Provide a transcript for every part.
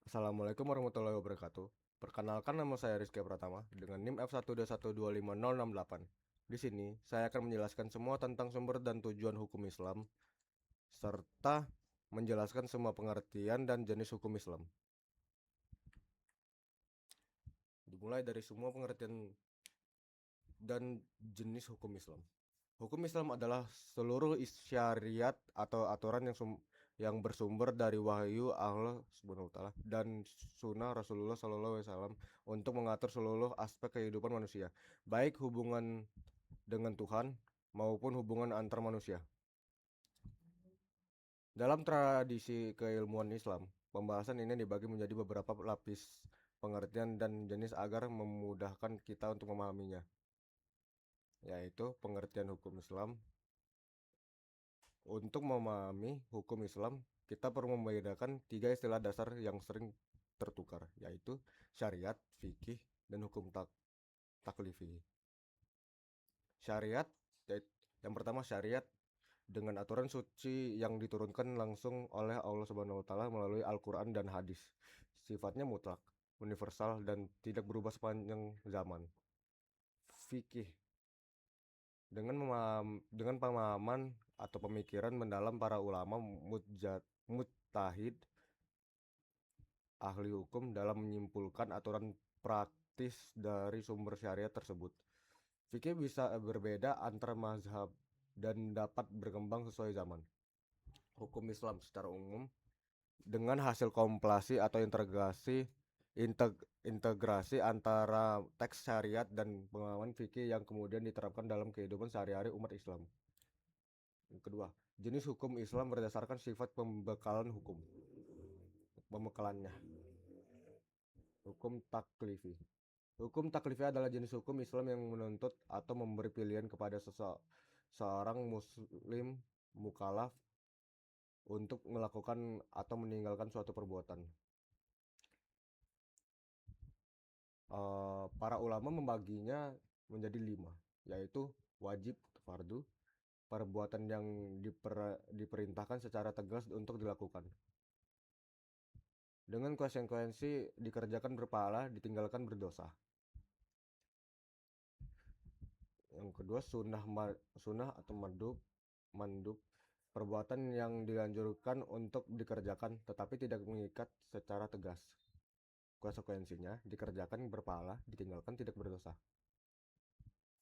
Assalamualaikum warahmatullahi wabarakatuh. Perkenalkan, nama saya Rizky Pratama dengan NIM F121250068. Di sini saya akan menjelaskan semua tentang sumber dan tujuan hukum Islam serta menjelaskan semua pengertian dan jenis hukum Islam. Dimulai dari semua pengertian dan jenis hukum Islam. Hukum Islam adalah seluruh syariat atau aturan yang bersumber dari wahyu Allah Subhanahu wa taala dan sunnah Rasulullah Sallallahu Alaihi Wasallam untuk mengatur seluruh aspek kehidupan manusia, baik hubungan dengan Tuhan maupun hubungan antar manusia. Dalam tradisi keilmuan Islam, pembahasan ini dibagi menjadi beberapa lapis pengertian dan jenis agar memudahkan kita untuk memahaminya, yaitu pengertian hukum Islam. Untuk memahami hukum Islam, kita perlu membedakan tiga istilah dasar yang sering tertukar, yaitu syariat, fikih, dan hukum taklifi. Syariat, yang pertama syariat dengan aturan suci yang diturunkan langsung oleh Allah Subhanahu wa taala melalui Al-Qur'an dan hadis. Sifatnya mutlak, universal dan tidak berubah sepanjang zaman. Fikih dengan pemahaman atau pemikiran mendalam para ulama mujtahid ahli hukum dalam menyimpulkan aturan praktis dari sumber syariat tersebut. Fikih bisa berbeda antar mazhab dan dapat berkembang sesuai zaman. Hukum Islam secara umum dengan hasil kompilasi atau integrasi antara teks syariat dan pengalaman fikih yang kemudian diterapkan dalam kehidupan sehari-hari umat Islam. Yang kedua, jenis hukum Islam berdasarkan sifat pembekalannya. Hukum taklifi. Hukum taklifi adalah jenis hukum Islam yang menuntut atau memberi pilihan kepada seorang muslim mukallaf untuk melakukan atau meninggalkan suatu perbuatan. Para ulama membaginya menjadi 5, yaitu wajib, fardu, perbuatan yang diperintahkan secara tegas untuk dilakukan, dengan konsekuensi dikerjakan berpahala, ditinggalkan berdosa. Yang kedua, sunnah atau mandub, perbuatan yang dianjurkan untuk dikerjakan tetapi tidak mengikat secara tegas. Konsekuensinya dikerjakan berpahala, ditinggalkan tidak berdosa.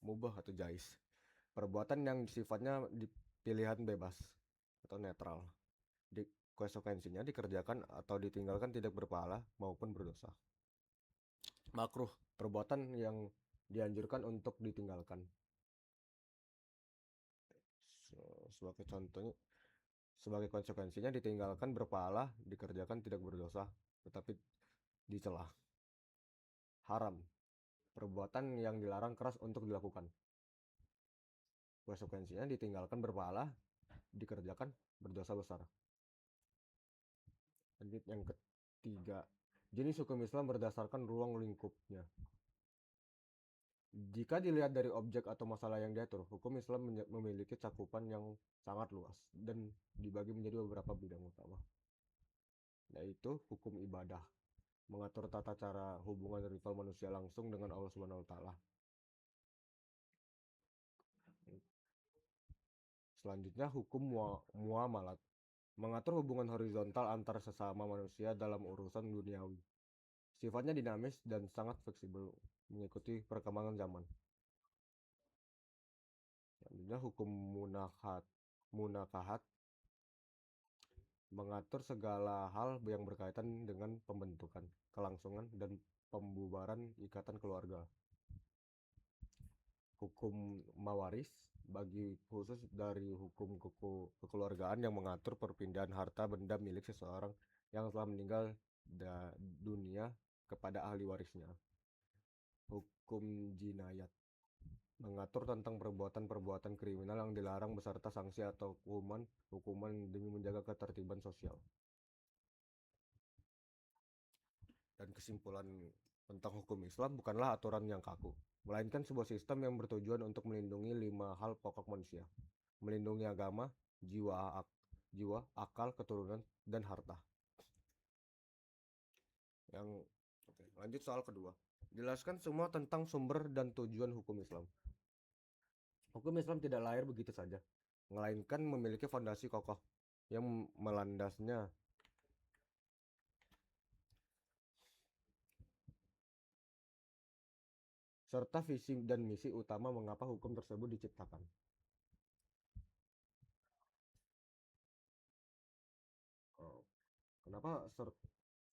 Mubah atau jais, perbuatan yang sifatnya pilihan bebas atau netral. Konsekuensinya dikerjakan atau ditinggalkan tidak berpahala maupun berdosa. Makruh, perbuatan yang dianjurkan untuk ditinggalkan. Sebagai contohnya, sebagai konsekuensinya ditinggalkan berpahala, dikerjakan tidak berdosa, tetapi dicela. Haram, perbuatan yang dilarang keras untuk dilakukan. Konsekuensinya ditinggalkan berpahala, dikerjakan berdosa besar. Lanjut yang ketiga, jenis hukum Islam berdasarkan ruang lingkupnya. Jika dilihat dari objek atau masalah yang diatur, hukum Islam memiliki cakupan yang sangat luas dan dibagi menjadi beberapa bidang utama, yaitu hukum ibadah, mengatur tata cara hubungan ritual manusia langsung dengan Allah Subhanahu wa taala. Selanjutnya hukum muamalat, mengatur hubungan horizontal antar sesama manusia dalam urusan duniawi. Sifatnya dinamis dan sangat fleksibel mengikuti perkembangan zaman. Selanjutnya hukum munakahat, mengatur segala hal yang berkaitan dengan pembentukan, kelangsungan, dan pembubaran ikatan keluarga. Hukum mawaris, bagi khusus dari hukum kekeluargaan yang mengatur perpindahan harta benda milik seseorang yang telah meninggal dunia kepada ahli warisnya. Hukum jinayat, mengatur tentang perbuatan-perbuatan kriminal yang dilarang beserta sanksi atau hukuman demi menjaga ketertiban sosial. Dan kesimpulan tentang hukum Islam bukanlah aturan yang kaku, melainkan sebuah sistem yang bertujuan untuk melindungi 5 hal pokok manusia: melindungi agama, jiwa, akal, keturunan, dan harta. Yang oke, lanjut soal kedua. Jelaskan semua tentang sumber dan tujuan hukum Islam. Hukum Islam tidak lahir begitu saja, melainkan memiliki fondasi kokoh yang melandasnya, serta visi dan misi utama mengapa hukum tersebut diciptakan. Oh, kenapa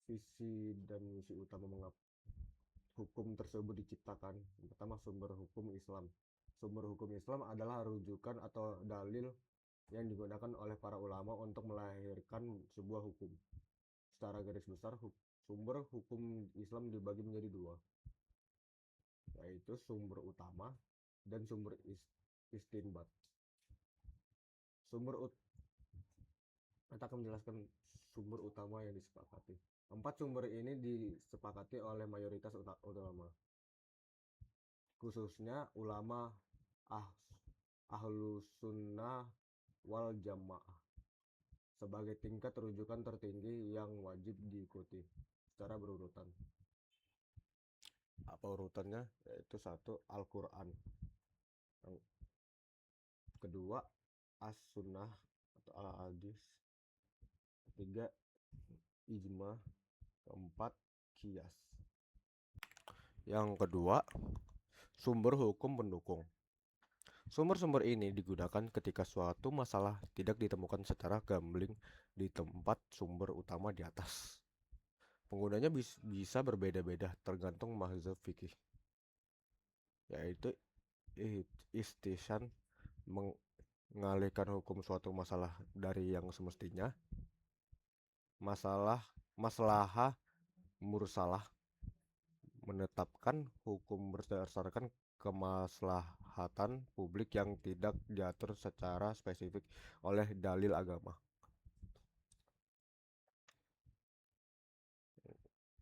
visi dan misi utama mengapa hukum tersebut diciptakan? Yang pertama, sumber hukum Islam. Sumber hukum Islam adalah rujukan atau dalil yang digunakan oleh para ulama untuk melahirkan sebuah hukum. Secara garis besar, sumber hukum Islam dibagi menjadi dua, yaitu sumber utama dan sumber istinbat. Kita akan menjelaskan sumber utama yang disepakati. 4 sumber ini disepakati oleh mayoritas ulama, khususnya ulama ahlus sunnah wal jamaah, sebagai tingkat rujukan tertinggi yang wajib diikuti secara berurutan. Apa urutannya? Yaitu 1. Al-Quran, yang kedua as-sunnah atau al-hadis, 3. ijma, 4. qiyas. Yang kedua, sumber hukum pendukung. Sumber-sumber ini digunakan ketika suatu masalah tidak ditemukan secara gambling di tempat sumber utama di atas. Penggunanya bisa berbeda-beda tergantung mazhab fikih, yaitu istisyan, mengalihkan hukum suatu masalah dari yang semestinya, maslahah mursalah, menetapkan hukum berdasarkan kemaslahatan publik yang tidak diatur secara spesifik oleh dalil agama.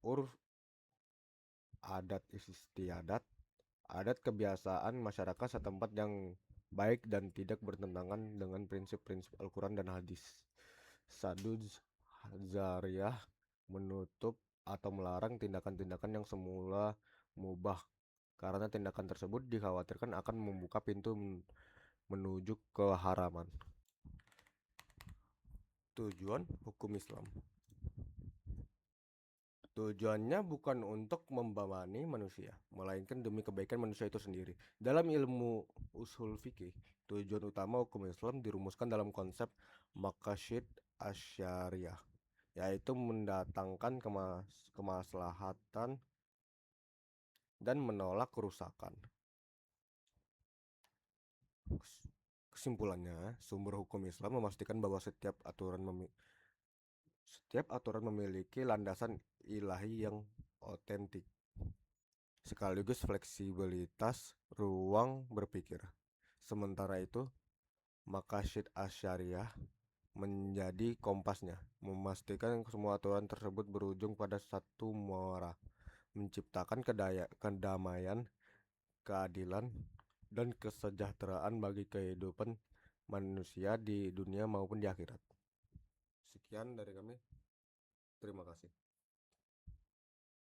Urf adat istiadat, adat kebiasaan masyarakat setempat yang baik dan tidak bertentangan dengan prinsip-prinsip Al-Quran dan hadis. Sadud zariyah, menutup atau melarang tindakan-tindakan yang semula mubah, karena tindakan tersebut dikhawatirkan akan membuka pintu menuju keharaman. Tujuan hukum Islam. Tujuannya bukan untuk membebani manusia, melainkan demi kebaikan manusia itu sendiri. Dalam ilmu usul fikih, tujuan utama hukum Islam dirumuskan dalam konsep maqasid asyariah, yaitu mendatangkan kemaslahatan dan menolak kerusakan. Kesimpulannya, sumber hukum Islam memastikan bahwa setiap aturan memiliki landasan ilahi yang otentik, sekaligus fleksibilitas ruang berpikir. Sementara itu, maqasid asyariah menjadi kompasnya, memastikan semua aturan tersebut berujung pada satu muara, menciptakan kedamaian, keadilan, dan kesejahteraan bagi kehidupan manusia di dunia maupun di akhirat. Sekian dari kami. Terima kasih.